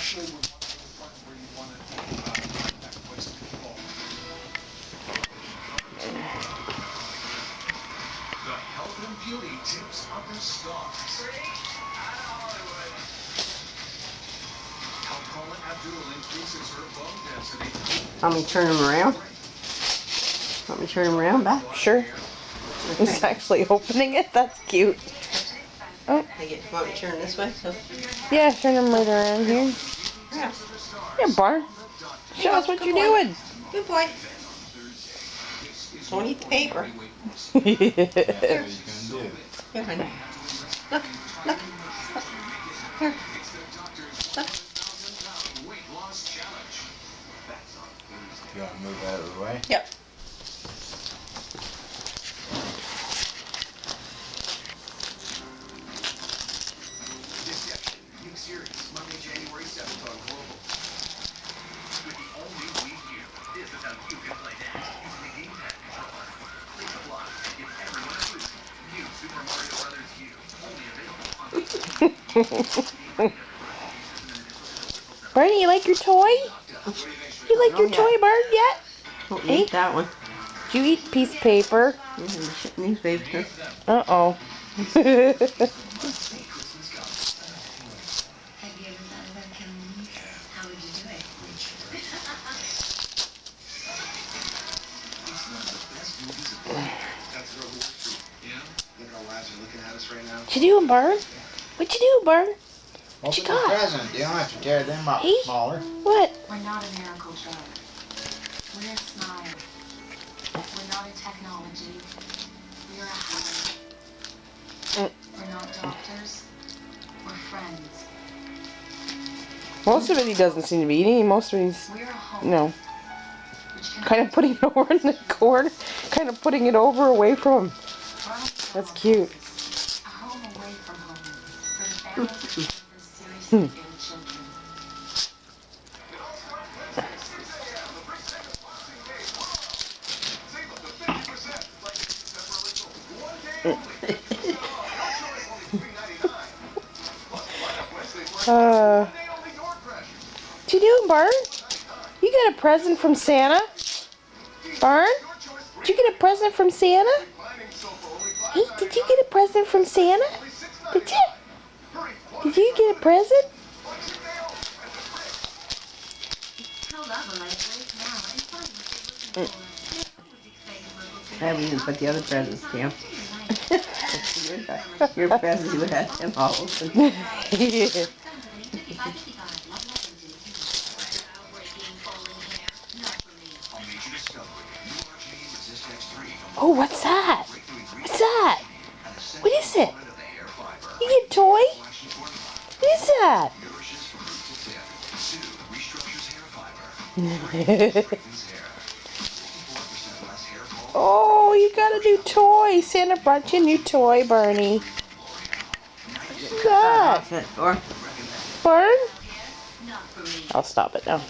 Health and beauty tips of the stars. Alcohol Abdul increases her bone density. Want me to turn them around? Want me to turn them around back? Sure. He's actually opening it. That's cute. Oh. Want me to turn this way? So. Yeah, turn them right around here. Yeah. Yeah, Barn. Show us what you're doing. Good boy. Don't eat the paper. Yeah. Here, honey. Look, look. Here. Look. You want to move out of the way? Yep. New series, Monday, January 7th on Global. With the only Wii U, this is how you can play next using the gamepad controller. Please apply. If everyone agrees, new Super Mario Brothers U, only available on Barney, you like your toy? You like your toy, Barn, yet? Don't eat that one. Did you eat a piece of paper? Newspaper. Uh-oh. What you doing, Barn? What you doing, Barn? What you Open the got? present. You don't have to tear them up Hey? smaller. What? We're not a miracle drug. We're a smile. We're not a technology. We're a hug. We're not doctors. We're friends. Most of it he doesn't seem to be eating. Most of it he's, We're a home. no, Which can kind of putting it over in the corner. Kind of putting it over away from him. That's cute. a home away from home for the families of the seriously ill children. What you doing, Barn? You got a present from Santa? Barn? Did you get a present from Santa? Hey, did you get a present from Santa? Did you? Did you get a present? I haven't even put the other presents down. Your presents, you had them all open. Oh, what's that? What's that? What is it? You get a toy? What is that? Oh, you got a new toy. Santa brought you a new toy, Barney. What's that? Barn? I'll stop it now.